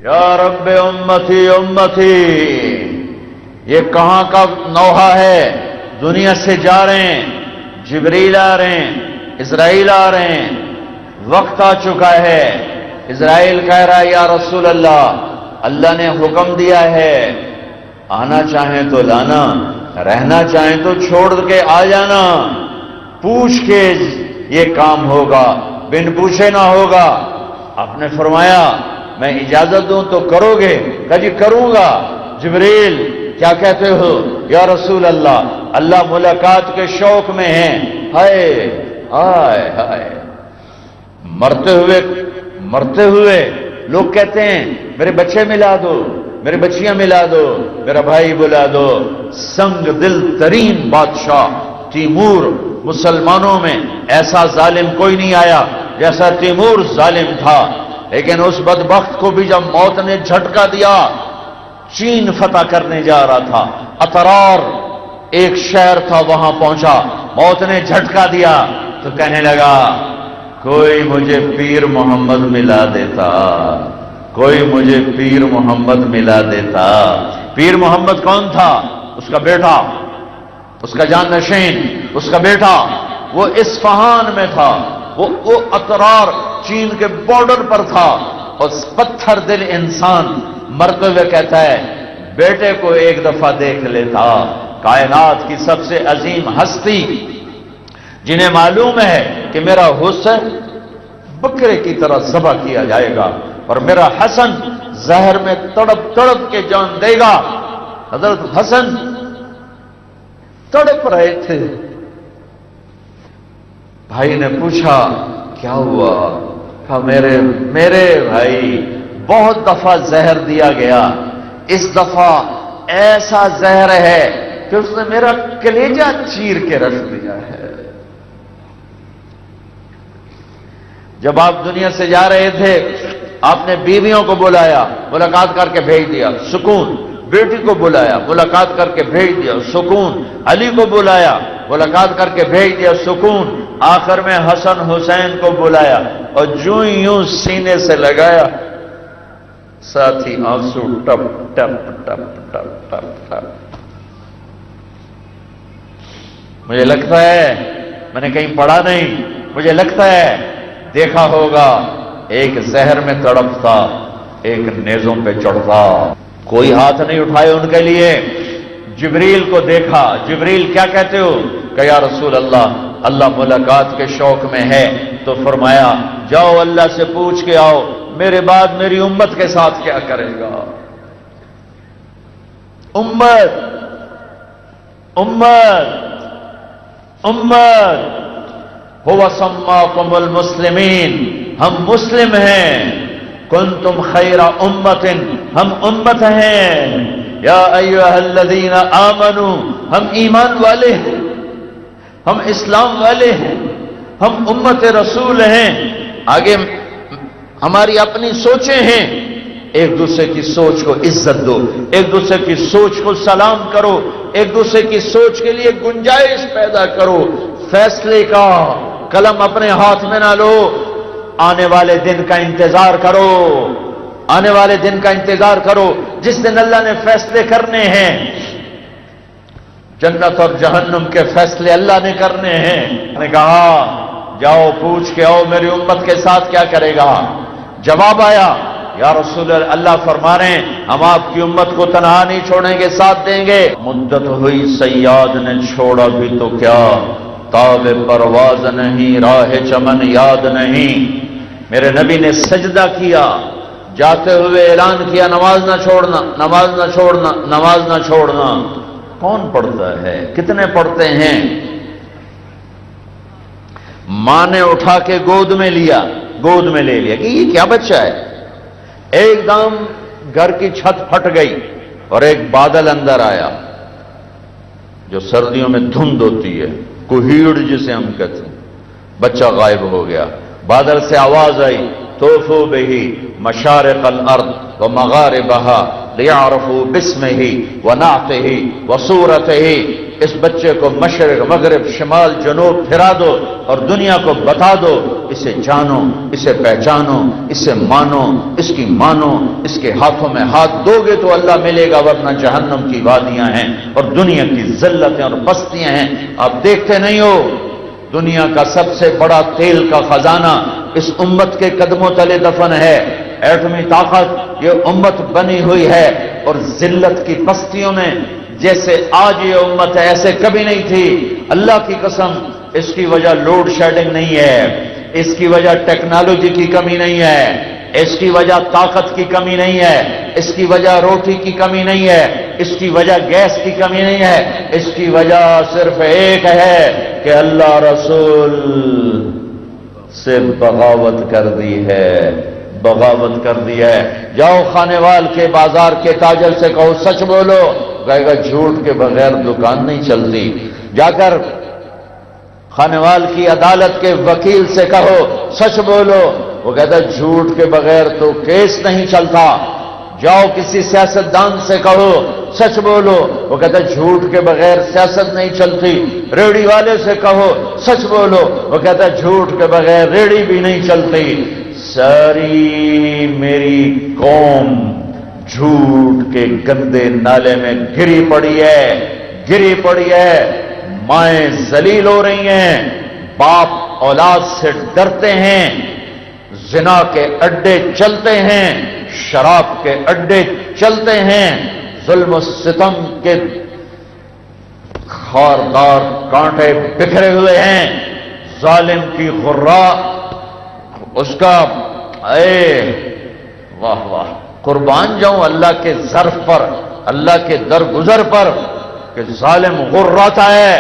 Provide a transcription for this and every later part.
یا رب امتی امتی، یہ کہاں کا نوحہ ہے؟ دنیا سے جا رہے ہیں، جبریل آ رہے ہیں، اسرائیل آ رہے ہیں، وقت آ چکا ہے۔ اسرائیل کہہ رہا ہے یا رسول اللہ، اللہ نے حکم دیا ہے، آنا چاہیں تو لانا، رہنا چاہیں تو چھوڑ کے آ جانا، پوچھ کے یہ کام ہوگا، بن پوچھے نہ ہوگا۔ آپ نے فرمایا میں اجازت دوں تو کرو گے؟ کہا جی کروں گا۔ جبریل کیا کہتے ہو؟ یا رسول اللہ، اللہ ملاقات کے شوق میں ہیں۔ ہائے ہائے ہائے، مرتے ہوئے لوگ کہتے ہیں میرے بچے ملا دو، میرے بچیاں ملا دو، میرا بھائی بلا دو۔ سنگ دل ترین بادشاہ تیمور، مسلمانوں میں ایسا ظالم کوئی نہیں آیا جیسا تیمور ظالم تھا، لیکن اس بدبخت کو بھی جب موت نے جھٹکا دیا، چین فتح کرنے جا رہا تھا، اطرار ایک شہر تھا، وہاں پہنچا، موت نے جھٹکا دیا تو کہنے لگا کوئی مجھے پیر محمد ملا دیتا، کوئی مجھے پیر محمد ملا دیتا۔ پیر محمد کون تھا؟ اس کا بیٹا، اس کا جان نشین، اس کا بیٹا، وہ اصفہان میں تھا، وہ اطرار چین کے بارڈر پر تھا۔ اور پتھر دل انسان مرتے ہوئے کہتا ہے بیٹے کو ایک دفعہ دیکھ لیتا۔ کائنات کی سب سے عظیم ہستی جنہیں معلوم ہے کہ میرا حسین بکرے کی طرح ذبح کیا جائے گا اور میرا حسن زہر میں تڑپ تڑپ کے جان دے گا۔ حضرت حسن تڑپ رہے تھے، بھائی نے پوچھا کیا ہوا؟ کہا میرے بھائی بہت دفعہ زہر دیا گیا، اس دفعہ ایسا زہر ہے کہ اس نے میرا کلیجہ چیر کے رکھ دیا ہے۔ جب آپ دنیا سے جا رہے تھے آپ نے بیویوں کو بلایا، ملاقات کر کے بھیج دیا، سکون۔ بیٹی کو بلایا، ملاقات کر کے بھیج دیا، سکون۔ علی کو بلایا، ملاقات کر کے بھیج دیا، سکون۔ آخر میں حسن حسین کو بلایا اور یوں سینے سے لگایا، ساتھی آنسو ٹپ ٹپ ٹپ ٹپ ٹپ ٹپ۔ مجھے لگتا ہے، میں نے کہیں پڑھا نہیں، مجھے لگتا ہے دیکھا ہوگا ایک زہر میں تڑپتا، ایک نیزوں پہ چڑھتا، کوئی ہاتھ نہیں اٹھائے ان کے لیے۔ جبریل کو دیکھا، جبریل کیا کہتے ہو؟ کہ یا رسول اللہ، اللہ ملاقات کے شوق میں ہے، تو فرمایا جاؤ اللہ سے پوچھ کے آؤ میرے بعد میری امت کے ساتھ کیا کرے گا۔ امت امت امت هو سماکم المسلمین، ہم مسلم ہیں، کنتم خیر امت، ہم امت ہیں، یا ایھا الذین آمنوا، ہم ایمان والے ہیں، ہم اسلام والے ہیں، ہم امت رسول ہیں۔ آگے ہماری اپنی سوچیں ہیں، ایک دوسرے کی سوچ کو عزت دو، ایک دوسرے کی سوچ کو سلام کرو، ایک دوسرے کی سوچ کے لیے گنجائش پیدا کرو۔ فیصلے کا قلم اپنے ہاتھ میں نہ لو، آنے والے دن کا انتظار کرو، آنے والے دن کا انتظار کرو جس دن اللہ نے فیصلے کرنے ہیں۔ جنت اور جہنم کے فیصلے اللہ نے کرنے ہیں۔ میں نے کہا جاؤ پوچھ کے آؤ میری امت کے ساتھ کیا کرے گا۔ جواب آیا یا رسول اللہ فرما رہے ہیں ہم آپ کی امت کو تنہا نہیں چھوڑیں گے، ساتھ دیں گے۔ مدت ہوئی صیاد نے چھوڑا بھی تو کیا، تاب پرواز نہیں، راہ چمن یاد نہیں۔ میرے نبی نے سجدہ کیا، جاتے ہوئے اعلان کیا نماز نہ چھوڑنا، نماز نہ چھوڑنا، نماز نہ چھوڑنا۔ کون پڑھتا ہے؟ کتنے پڑھتے ہیں؟ ماں نے اٹھا کے گود میں لیا، گود میں لے لیا کہ یہ کیا بچہ ہے۔ ایک دم گھر کی چھت پھٹ گئی اور ایک بادل اندر آیا، جو سردیوں میں دھند ہوتی ہے، کوہیڑ جسے ہم کہتے ہیں۔ بچہ غائب ہو گیا، بادل سے آواز آئی طوفوا بہ مشارق الارض ومغاربها لیعرفوا باسمہ ونعتہ وصورتہ، اس بچے کو مشرق مغرب شمال جنوب پھرا دو اور دنیا کو بتا دو، اسے جانو، اسے پہچانو، اسے مانو، اس کی مانو، اس کے ہاتھوں میں ہاتھ دو گے تو اللہ ملے گا، ورنہ جہنم کی وادیاں ہیں اور دنیا کی ذلتیں اور پستیاں ہیں۔ آپ دیکھتے نہیں ہو دنیا کا سب سے بڑا تیل کا خزانہ اس امت کے قدموں تلے دفن ہے۔ ایٹمی طاقت یہ امت بنی ہوئی ہے، اور ذلت کی پستیوں میں جیسے آج یہ امت ہے ایسے کبھی نہیں تھی۔ اللہ کی قسم، اس کی وجہ لوڈ شیڈنگ نہیں ہے، اس کی وجہ ٹیکنالوجی کی کمی نہیں ہے، اس کی وجہ طاقت کی کمی نہیں ہے، اس کی وجہ روٹی کی کمی نہیں ہے، اس کی وجہ گیس کی کمی نہیں ہے، اس کی وجہ صرف ایک ہے کہ اللہ رسول سے بغاوت کر دی ہے، بغاوت کر دی ہے۔ جاؤ خانیوال کے بازار کے تاجر سے کہو سچ بولو، کہے گا جھوٹ کے بغیر دکان نہیں چلتی۔ جا کر خانیوال کی عدالت کے وکیل سے کہو سچ بولو، وہ کہتا ہے جھوٹ کے بغیر تو کیس نہیں چلتا۔ جاؤ کسی سیاستدان سے کہو سچ بولو، وہ کہتا ہے جھوٹ کے بغیر سیاست نہیں چلتی۔ ریڑھی والے سے کہو سچ بولو، وہ کہتا ہے جھوٹ کے بغیر ریڑھی بھی نہیں چلتی۔ ساری میری قوم جھوٹ کے گندے نالے میں گری پڑی ہے، گری پڑی ہے۔ مائیں ذلیل ہو رہی ہیں، باپ اولاد سے ڈرتے ہیں، زنا کے اڈے چلتے ہیں، شراب کے اڈے چلتے ہیں، ظلم و ستم کے خاردار کانٹے بکھرے ہوئے ہیں، ظالم کی غرہ اس کا اے واہ واہ، قربان جاؤں اللہ کے ظرف پر، اللہ کے درگزر پر کہ ظالم غراتا ہے،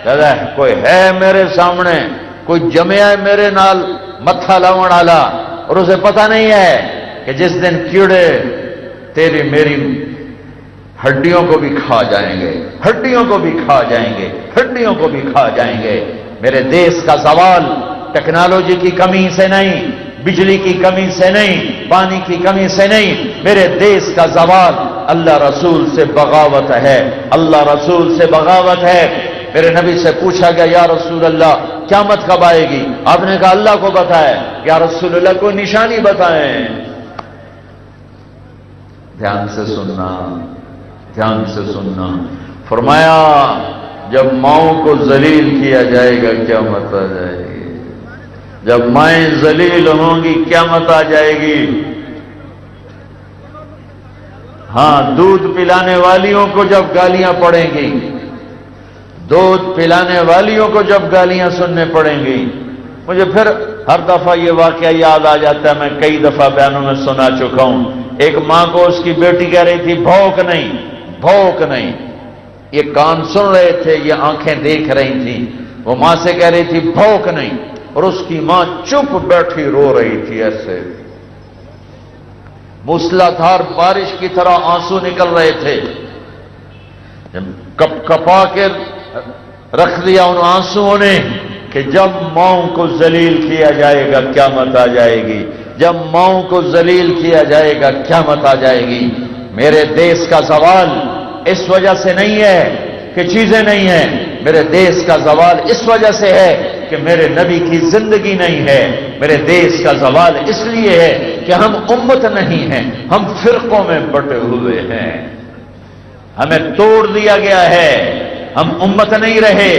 کہتا ہے کوئی ہے میرے سامنے، کوئی جمعہ ہے میرے نال متھا لاؤن والا، اور اسے پتہ نہیں ہے کہ جس دن کیڑے تیری میری ہڈیوں کو بھی کھا جائیں گے، ہڈیوں کو بھی کھا جائیں گے، ہڈیوں کو بھی کھا جائیں گے۔ میرے دیس کا زوال ٹیکنالوجی کی کمی سے نہیں، بجلی کی کمی سے نہیں، پانی کی کمی سے نہیں، میرے دیس کا زوال اللہ رسول سے بغاوت ہے، اللہ رسول سے بغاوت ہے۔ میرے نبی سے پوچھا گیا یا رسول اللہ قیامت کب آئے گی؟ آپ نے کہا اللہ کو بتائے۔ یا رسول اللہ کوئی نشانی بتائیں۔ دھیان سے سننا، دھیان سے سننا۔ فرمایا جب ماؤں کو ذلیل کیا جائے گا قیامت آ جائے گی، جب مائیں ذلیل ہوں گی قیامت آ جائے گی۔ ہاں، دودھ پلانے والیوں کو جب گالیاں پڑیں گی، دودھ پلانے والیوں کو جب گالیاں سننے پڑیں گی۔ مجھے پھر ہر دفعہ یہ واقعہ یاد آ جاتا ہے، میں کئی دفعہ بیانوں میں سنا چکا ہوں۔ ایک ماں کو اس کی بیٹی کہہ رہی تھی بھوک نہیں، بھوک نہیں۔ یہ کان سن رہے تھے، یہ آنکھیں دیکھ رہی تھیں۔ وہ ماں سے کہہ رہی تھی بھوک نہیں، اور اس کی ماں چپ بیٹھی رو رہی تھی، ایسے موسلا دھار بارش کی طرح آنسو نکل رہے تھے۔ کپ کپا کے رکھ دیا ان آنسوؤں نے کہ جب ماؤں کو ذلیل کیا جائے گا قیامت آ جائے گی، جب ماؤں کو ذلیل کیا جائے گا قیامت آ جائے گی۔ میرے دیس کا زوال اس وجہ سے نہیں ہے کہ چیزیں نہیں ہیں، میرے دیس کا زوال اس وجہ سے ہے کہ میرے نبی کی زندگی نہیں ہے۔ میرے دیس کا زوال اس لیے ہے کہ ہم امت نہیں ہیں، ہم فرقوں میں بٹے ہوئے ہیں، ہمیں توڑ دیا گیا ہے، ہم امت نہیں رہے۔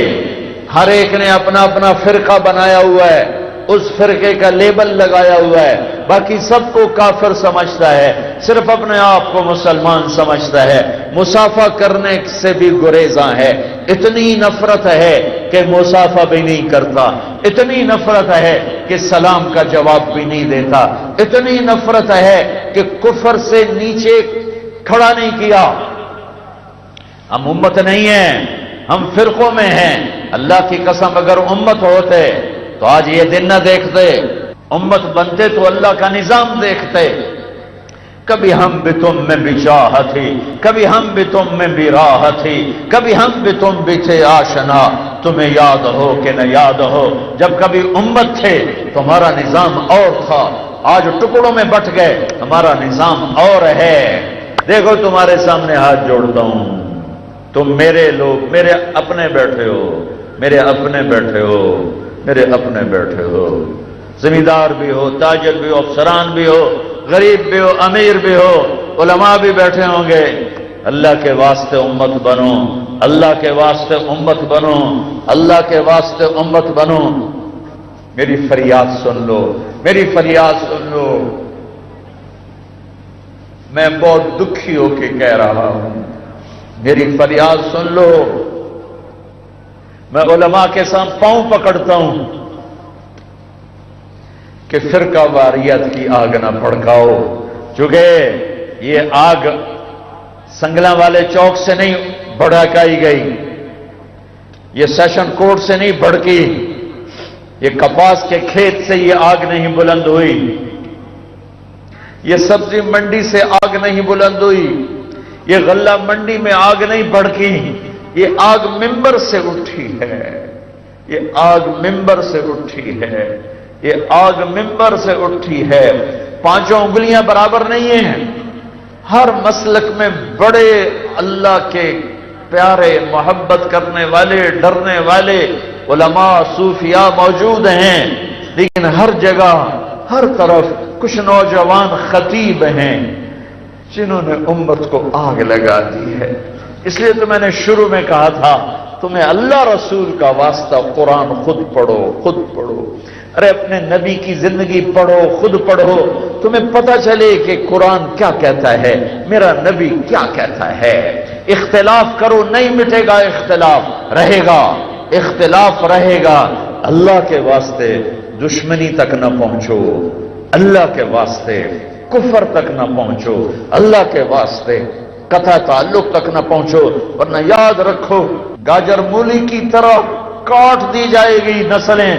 ہر ایک نے اپنا اپنا فرقہ بنایا ہوا ہے، اس فرقے کا لیبل لگایا ہوا ہے، باقی سب کو کافر سمجھتا ہے، صرف اپنے آپ کو مسلمان سمجھتا ہے، مصافحہ کرنے سے بھی گریزاں ہے۔ اتنی نفرت ہے کہ مصافحہ بھی نہیں کرتا، اتنی نفرت ہے کہ سلام کا جواب بھی نہیں دیتا، اتنی نفرت ہے کہ کفر سے نیچے کھڑا نہیں کیا۔ ہم امت نہیں ہیں، ہم فرقوں میں ہیں۔ اللہ کی قسم اگر امت ہوتے تو آج یہ دن نہ دیکھتے، امت بنتے تو اللہ کا نظام دیکھتے۔ کبھی ہم بھی تم میں بھی چاہت تھی، کبھی ہم بھی تم میں بھی راحت تھی، کبھی ہم بھی تم بھی تھے آشنا، تمہیں یاد ہو کہ نہ یاد ہو، جب کبھی امت تھے تمہارا نظام اور تھا، آج ٹکڑوں میں بٹ گئے، ہمارا نظام اور ہے۔ دیکھو تمہارے سامنے ہاتھ جوڑتا ہوں، تم میرے لوگ، میرے اپنے بیٹھے ہو، میرے اپنے بیٹھے ہو، میرے اپنے بیٹھے ہو، زمیندار بھی ہو، تاجر بھی ہو، افسران بھی ہو، غریب بھی ہو، امیر بھی ہو، علماء بھی بیٹھے ہوں گے۔ اللہ کے واسطے امت بنو، اللہ کے واسطے امت بنو، اللہ کے واسطے امت بنو۔ میری فریاد سن لو، میری فریاد سن لو، میں بہت دکھی ہو کے کہہ رہا ہوں، میری فریاد سن لو۔ میں علماء کے ساتھ پاؤں پکڑتا ہوں کہ فرقہ واریت کی آگ نہ بھڑکاؤ، چونکہ یہ آگ سنگلاں والے چوک سے نہیں بھڑکائی گئی، یہ سیشن کورٹ سے نہیں بھڑکی، یہ کپاس کے کھیت سے یہ آگ نہیں بلند ہوئی، یہ سبزی منڈی سے آگ نہیں بلند ہوئی، یہ غلہ منڈی میں آگ نہیں بھڑکی، یہ آگ منبر سے اٹھی ہے، یہ آگ منبر سے اٹھی ہے، یہ آگ منبر سے اٹھی ہے۔ پانچوں انگلیاں برابر نہیں ہیں، ہر مسلک میں بڑے اللہ کے پیارے، محبت کرنے والے، ڈرنے والے علماء، صوفیاء موجود ہیں، لیکن ہر جگہ، ہر طرف کچھ نوجوان خطیب ہیں جنہوں نے امت کو آگ لگا دی ہے۔ اس لیے تو میں نے شروع میں کہا تھا تمہیں اللہ رسول کا واسطہ قرآن خود پڑھو، خود پڑھو، ارے اپنے نبی کی زندگی پڑھو، خود پڑھو، تمہیں پتہ چلے کہ قرآن کیا کہتا ہے، میرا نبی کیا کہتا ہے۔ اختلاف کرو، نہیں مٹے گا، اختلاف رہے گا، اختلاف رہے گا۔ اللہ کے واسطے دشمنی تک نہ پہنچو، اللہ کے واسطے کفر تک نہ پہنچو، اللہ کے واسطے قطع تعلق تک نہ پہنچو، ورنہ یاد رکھو گاجر مولی کی طرح کاٹ دی جائے گی نسلیں،